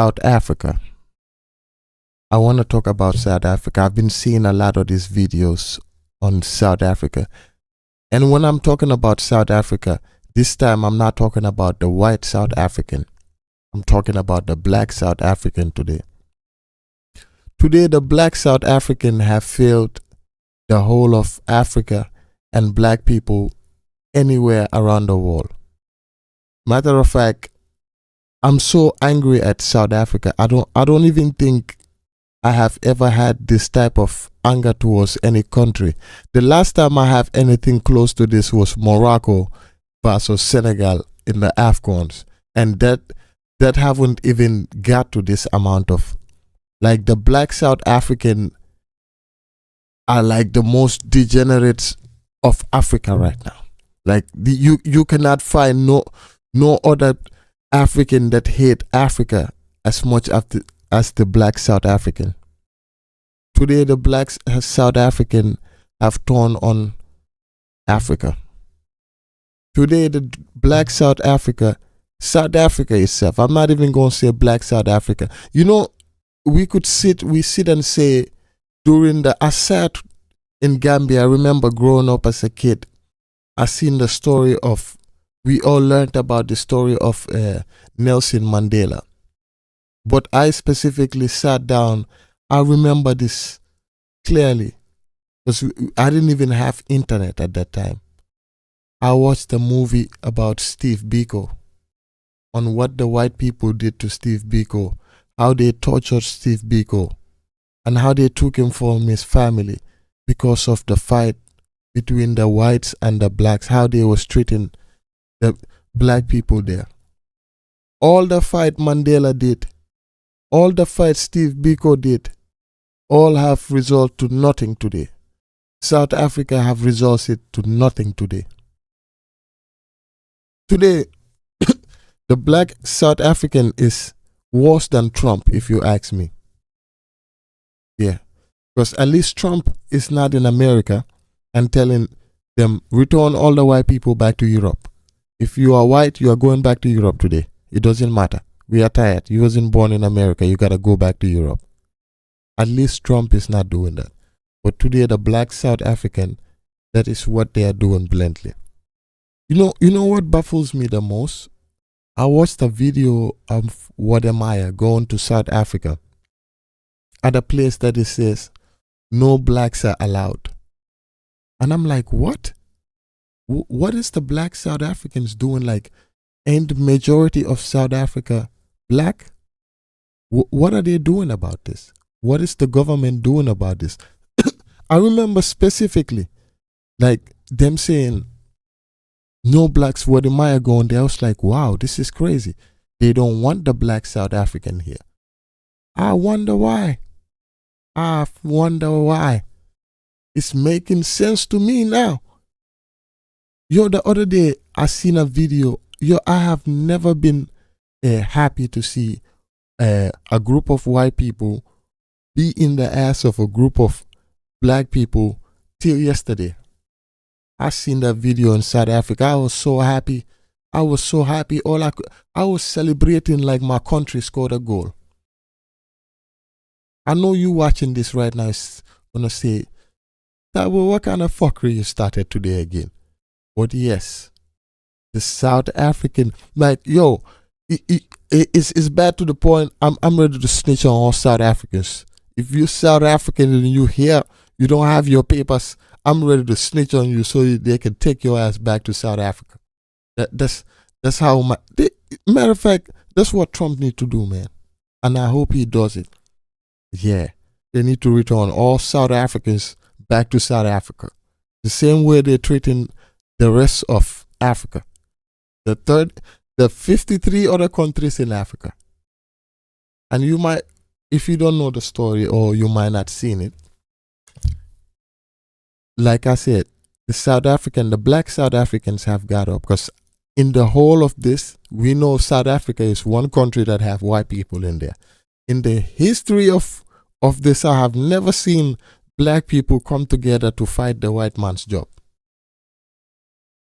South Africa. I want to talk about South Africa. I've been seeing a lot of these videos on South Africa. And when I'm talking about South Africa, this time I'm not talking about the white South African. I'm talking about the black South African today. Today, the black South African have failed the whole of Africa and black people anywhere around the world. Matter of fact, I'm so angry at South Africa. I don't even think I have ever had this type of anger towards any country. The last time I have anything close to this was Morocco versus Senegal in the AFCONs. And that haven't even got to this amount of, like, the black South African are like the most degenerates of Africa right now. Like you cannot find no other African that hate Africa as much as the black South African. Today, the black South African have turned on Africa. Today, the black South Africa itself, I'm not even going to say black South Africa. You know, we sit and say during I sat in Gambia. I remember growing up as a kid, I seen the story of, we all learned about the story of Nelson Mandela. But I specifically sat down, I remember this clearly, because I didn't even have internet at that time. I watched a movie about Steve Biko, on what the white people did to Steve Biko, how they tortured Steve Biko, and how they took him from his family because of the fight between the whites and the blacks, how they was treating the black people there. All the fight Mandela did, all the fight Steve Biko did, all have resulted to nothing today. South Africa have resulted to nothing today. Today, the black South African is worse than Trump, if you ask me. Yeah, because at least Trump is not in America and telling them, return all the white people back to Europe. If you are white, you are going back to Europe today. It doesn't matter. We are tired. You wasn't born in America. You got to go back to Europe. At least Trump is not doing that. But today, the black South African, that is what they are doing bluntly. You know what baffles me the most? I watched a video of Wadamaya going to South Africa at a place that it says, no blacks are allowed. And I'm like, what? What is the black South Africans doing? Like, ain't the majority of South Africa black? What are they doing about this? What is the government doing about this? I remember specifically, like, them saying, no blacks, Wadamaya going there. I was like, wow, this is crazy. They don't want the black South African here. I wonder why. It's making sense to me now. Yo, the other day, I seen a video. Yo, I have never been happy to see a group of white people be in the ass of a group of black people till yesterday. I seen that video in South Africa. I was so happy. I was celebrating like my country scored a goal. I know you watching this right now is gonna say, what kind of fuckery you started today again? But yes, the South African, like, yo, it's bad to the point I'm ready to snitch on all South Africans. If you South African and you here, you don't have your papers, I'm ready to snitch on you so they can take your ass back to South Africa. That's how matter of fact, that's what Trump need to do, man. And I hope he does it. Yeah, they need to return all South Africans back to South Africa. The same way they're treating the rest of Africa. The 53 other countries in Africa. And you might, if you don't know the story or you might not seen it, like I said, the black South Africans have got up, because in the whole of this, we know South Africa is one country that have white people in there. In the history of this, I have never seen black people come together to fight the white man's job.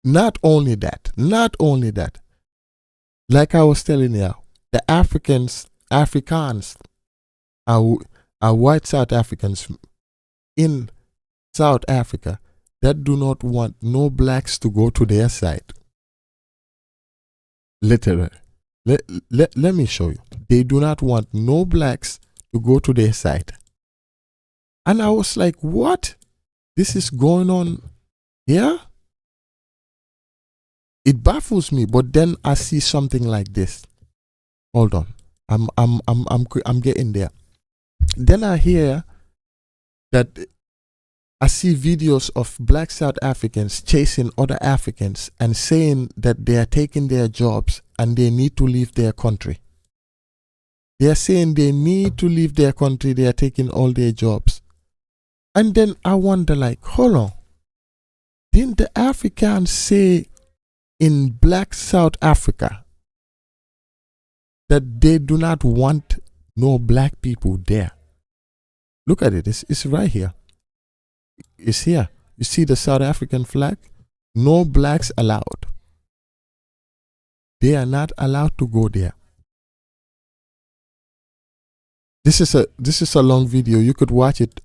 Not only that, like I was telling you, the Africans Afrikaans are white South Africans in South Africa that do not want no blacks to go to their side. Literally. Let me show you. They do not want no blacks to go to their side. And I was like, what? This is going on here? It baffles me, but then I see something like this. Hold on. I'm getting there. Then I hear that I see videos of black South Africans chasing other Africans and saying that they are taking their jobs and they need to leave their country. They are saying they need to leave their country. They are taking all their jobs. And then I wonder, like, hold on. Didn't the Africans say in black South Africa that they do not want no black people there? Look at it. It's right here. It's here. You see the South African flag? No blacks allowed. They are not allowed to go there. This is a long video. You could watch it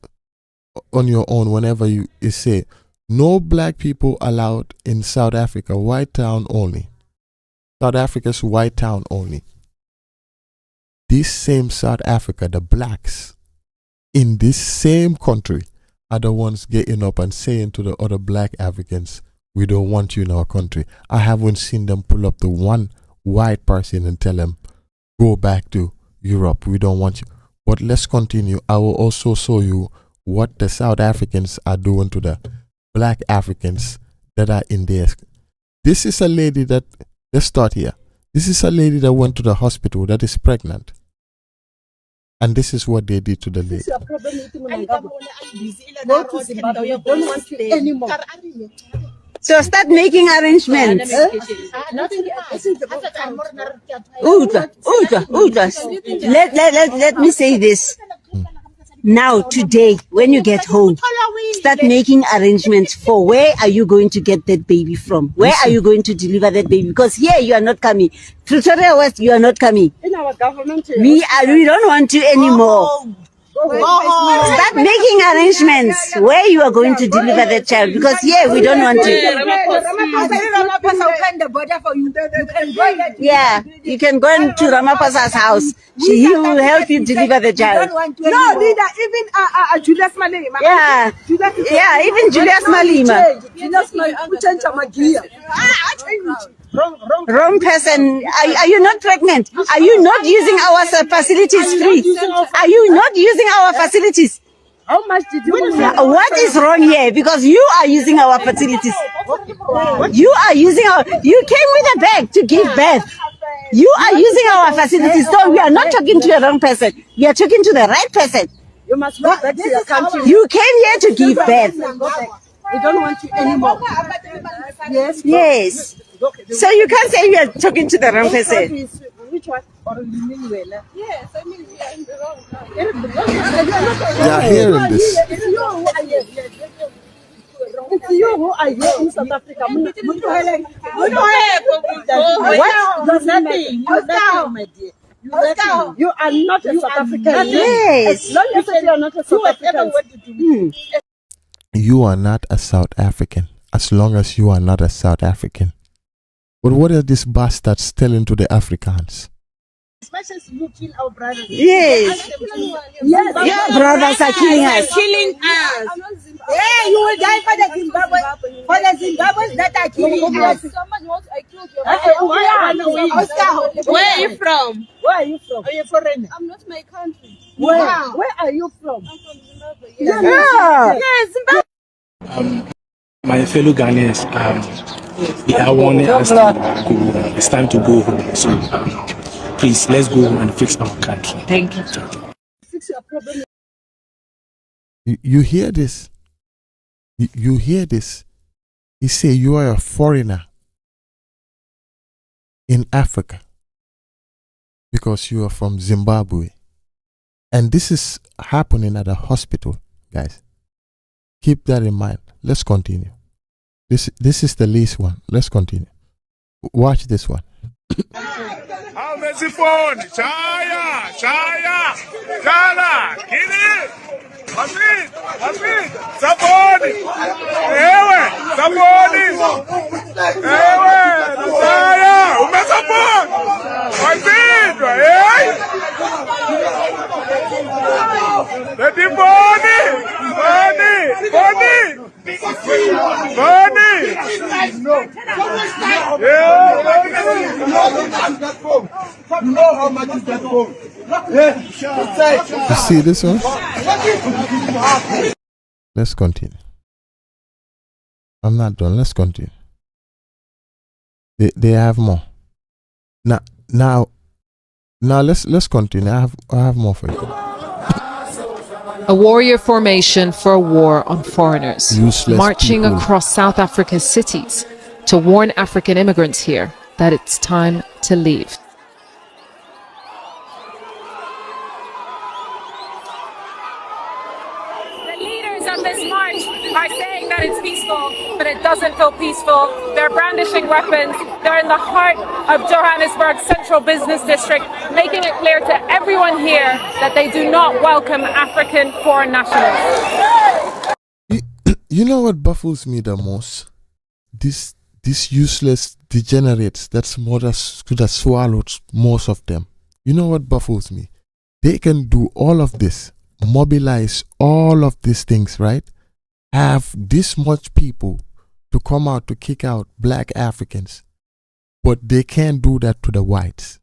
on your own whenever you say no black people allowed in South Africa, white town only. South Africa's white town only. This same South Africa, the blacks in this same country are the ones getting up and saying to the other black Africans, we don't want you in our country. I haven't seen them pull up the one white person and tell them, go back to Europe. We don't want you. But let's continue. I will also show you what the South Africans are doing to the black Africans that are in there. This is a lady that, let's start here. This is a lady that went to the hospital that is pregnant. And this is what they did to the lady. So start making arrangements. Let me say this. Now, today, when you get home, start making arrangements for where are you going to get that baby from? Where are you going to deliver that baby? Because here you are not coming. Pretoria West, you are not coming. In our government, We don't want you anymore. Start making arrangements where you are going to deliver the child, because here we don't want you. Yeah, you can go into Ramaphosa's house. He will help you deliver the child. no, leader, even Julius Malema. Yeah, even Julius Malema. Wrong person. Are you not pregnant? Are you not using our facilities free? Are you not using our facilities? How much did you What is wrong here? Because you are using our facilities. You are using our. You came with a bag to give birth. You are using our facilities. So we are not talking to the wrong person. We are talking to the right person. You must go back to your country. You came here to give birth. We don't want you anymore. Yes. Yes. So you can't say we are talking to the wrong person. Which one? Yes, I mean we are in the wrong. They are hearing this. It's you who are here in South Africa. What? Nothing, my dear. You are not a South African. Yes. As long as you are not a South African. You are not a South African as long as you are not a South African. But what are these bastards telling to the Africans? As much as you kill our brothers. Yes. Yes. Your brothers are killing us. Killing us. Yeah, you will die for the Zimbabwe. For the Zimbabweans that are killing us. Where are you from? Where are you from? Are you foreigner? I'm not my country. Where are you from? I'm from Zimbabwe. Yeah. Yes, Zimbabwe. My fellow Ghanaians, they are warning us to go. It's time to go home. So please, let's go and fix our country. Thank you. Fix your problem. You hear this? You hear this? He say you are a foreigner in Africa because you are from Zimbabwe. And this is happening at a hospital, guys. Keep that in mind. Let's continue. This is the least one. Let's continue. Watch this one. Amezifoni, chaya, chaya, chala, kili, Hamid, Saponi, ewe, Saponi, ewe, chaya, umesaponi, wazidwa, Leti Boni, You know how much is that phone? You see this one? Let's continue. I'm not done. Let's continue. They have more. Now let's continue. I have more for you. A warrior formation for a war on foreigners, Useless marching people. across South Africa's cities to warn African immigrants here that it's time to leave. The leaders of this march are saying that it's peaceful, but it doesn't feel peaceful. They're brandishing weapons. They're in the heart of Johannesburg's central business district, making it clear to everyone here that they do not welcome African foreign nationals. You know what baffles me the most? This useless degenerates that could have swallowed most of them. You know what baffles me? They can do all of this, mobilize all of these things, right? Have this much people to come out to kick out black Africans, but they can't do that to the whites.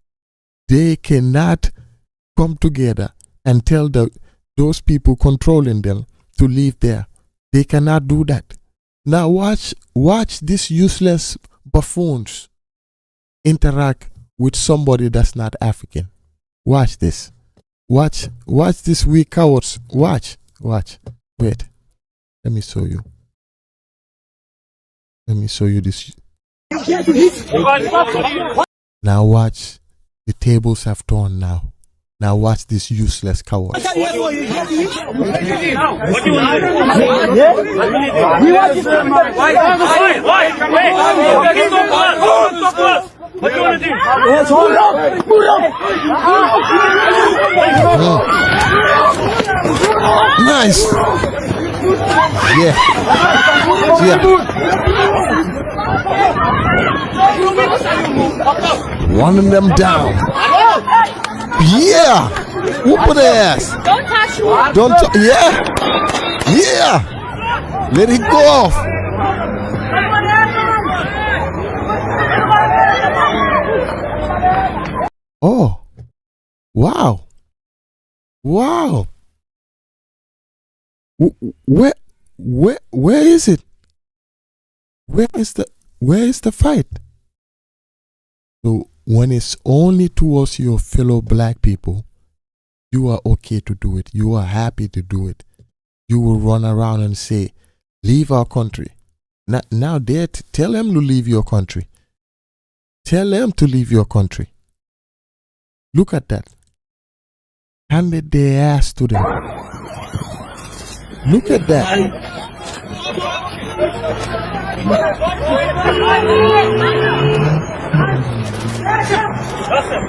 They cannot come together and tell those people controlling them to leave there. They cannot do that. Now watch these useless buffoons interact with somebody that's not African. Watch this. Watch these weak cowards. Watch. Wait. Let me show you. Let me show you this. Now watch. The tables have turned now. Now watch this useless coward. What do you want to do? Nice. Yeah. One of them down. Yeah. Whoop their ass. Don't touch me. Yeah. Let it go off. Oh. Wow. Where is it? Where is the fight? So when it's only towards your fellow black people, you are okay to do it. You are happy to do it. You will run around and say, leave our country. Now tell them to leave your country. Tell them to leave your country. Look at that. Handed their ass to them. Look at that.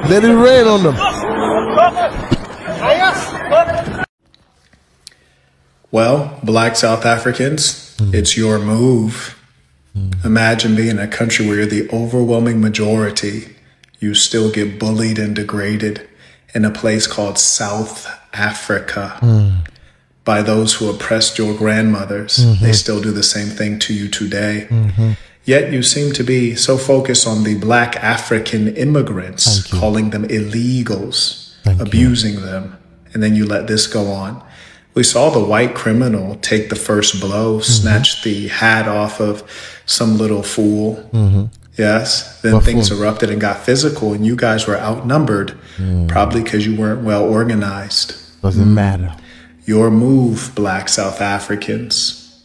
Let it rain on them. Well, black South Africans, it's your move. Imagine being in a country where you're the overwhelming majority. You still get bullied and degraded in a place called South Africa by those who oppressed your grandmothers. They still do the same thing to you today. Yet you seem to be so focused on the black African immigrants, calling them illegals, abusing them, and then you let this go on. We saw the white criminal take the first blow, snatch the hat off of some little fool. Yes. Then things erupted and got physical, and you guys were outnumbered, probably because you weren't well organized. Doesn't matter. Your move, black South Africans.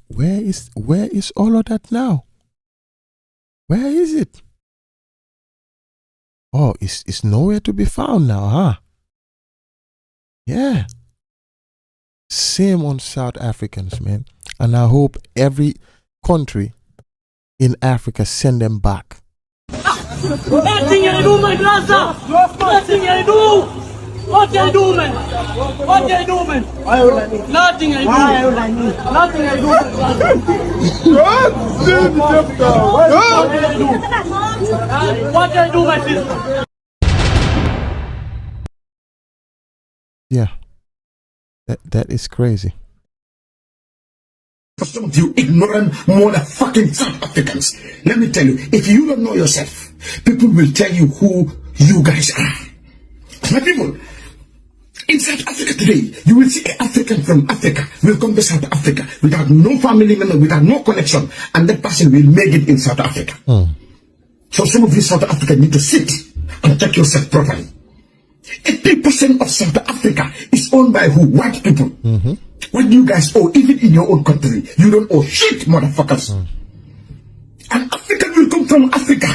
Where is all of that now? Where is it? Oh, it's nowhere to be found now, huh? Yeah. Same on South Africans, man. And I hope every country in Africa, send them back. Nothing I do, my brother. Nothing I do. What I do, man? What I do, man? Nothing I do. Nothing I do. What I do, my sister? Yeah, that is crazy. For some of you ignorant motherfucking South Africans, let me tell you, if you don't know yourself, people will tell you who you guys are. My people, in South Africa today, you will see an African from Africa will come to South Africa without no family member, without no connection, and that person will make it in South Africa. So some of you South Africans need to sit and check yourself properly. 80% of South Africa is owned by who? White people. What do you guys owe? Even in your own country, you don't owe shit, motherfuckers. And African will come from Africa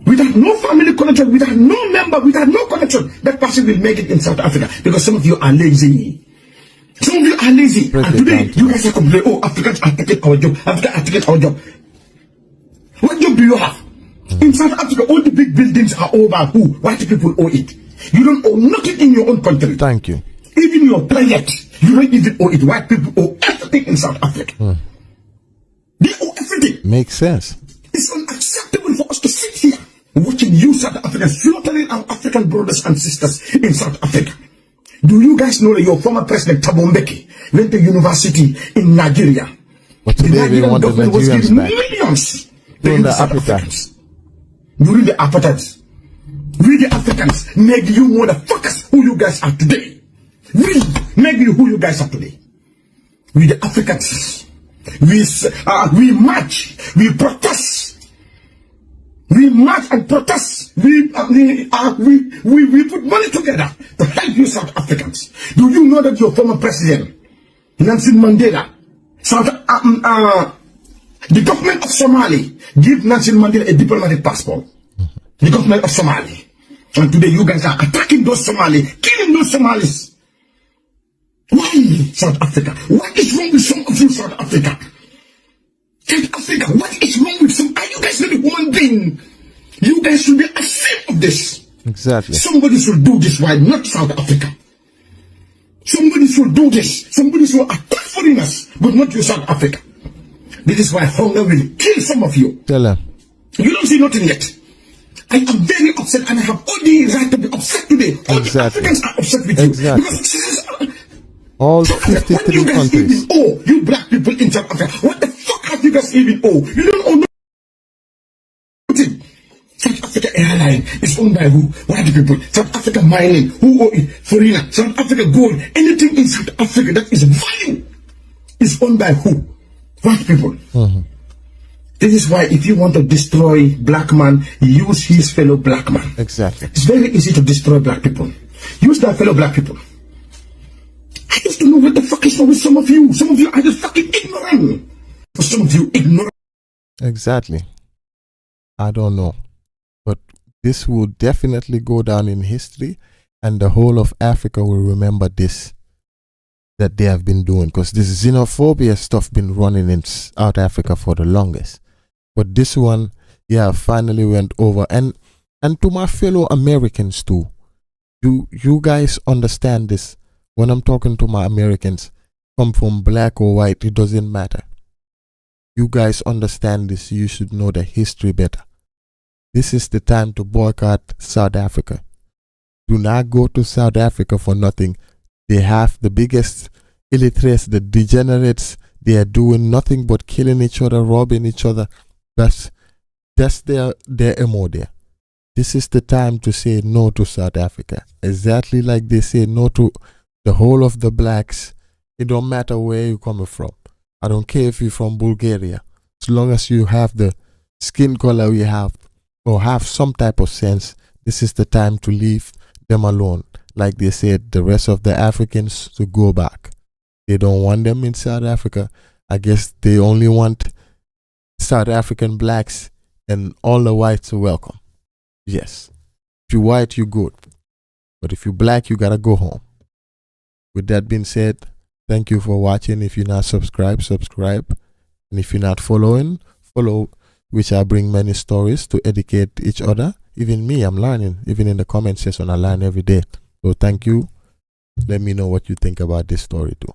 without no family connection, without no member, without no connection. That person will make it in South Africa because some of you are lazy. Some of you are lazy. And today, you guys are complaining, oh, Africans are taking our job. Africans are taking our job. What job do you have? In South Africa, all the big buildings are owned by who? White people owe it. You don't owe nothing in your own country. Thank you. Even your planet, you don't even owe it. White people owe everything in South Africa. They owe everything. Makes sense. It's unacceptable for us to sit here watching you South Africans slaughtering our African brothers and sisters in South Africa. Do you guys know that your former president Thabo Mbeki went to university in Nigeria? But today they want the government was Nigerians giving back. millions During the South apartheid. Africans. During the apartheid. We the Africans make you motherfuckers who you guys are today. We make you who you guys are today. We the Africans. We march. We protest. We march and protest. We put money together to help you South Africans. Do you know that your former president, Nelson Mandela, the government of Somalia give Nelson Mandela a diplomatic passport? The government of Somalia. And today you guys are attacking those Somalis, killing those Somalis. Why, South Africa? What is wrong with some of you, South Africa? South Africa, what is wrong with some? Are you guys not a human being? You guys should be ashamed of this. Exactly. Somebody should do this. Why not South Africa? Somebody should do this. Somebody should attack foreigners, but not you, South Africa. This is why hunger will kill some of you. Tell them. You don't see nothing yet. I am very upset and I have all the right to be upset today. All the Africans are upset with you. Because all 53 countries. Oh, you black people in South Africa. What the fuck have you guys even owe? You don't owe nothing. South Africa Airline is owned by who? White people. South Africa Mining, who owe it? Foreigner. South Africa Gold. Anything in South Africa that is value is owned by who? White people. This is why if you want to destroy black man, use his fellow black man. Exactly. It's very easy to destroy black people. Use that fellow black people. I just don't know what the fuck is wrong with some of you. Some of you are just fucking ignorant. For some of you, ignorant. Exactly. I don't know. But this will definitely go down in history, and the whole of Africa will remember this, that they have been doing, because this xenophobia stuff been running in South Africa for the longest. But this one, yeah, finally went over. And to my fellow Americans too, you guys understand this. When I'm talking to my Americans, come from black or white, it doesn't matter. You guys understand this. You should know the history better. This is the time to boycott South Africa. Do not go to South Africa for nothing. They have the biggest illiterates, the degenerates. They are doing nothing but killing each other, robbing each other. That's their MO there. This is the time to say no to South Africa. Exactly like they say no to the whole of the blacks. It don't matter where you're coming from. I don't care if you're from Bulgaria. As long as you have the skin color we have, or have some type of sense, this is the time to leave them alone. Like they said, the rest of the Africans to go back. They don't want them in South Africa. I guess they only want South African blacks, and all the whites are welcome. Yes. If you're white, you're good. But if you're black, you gotta go home. With that being said, thank you for watching. If you're not subscribed, subscribe. And if you're not following, follow which I bring many stories to educate each other. Even me, I'm learning. Even in the comment section, I learn every day. So thank you. Let me know what you think about this story too.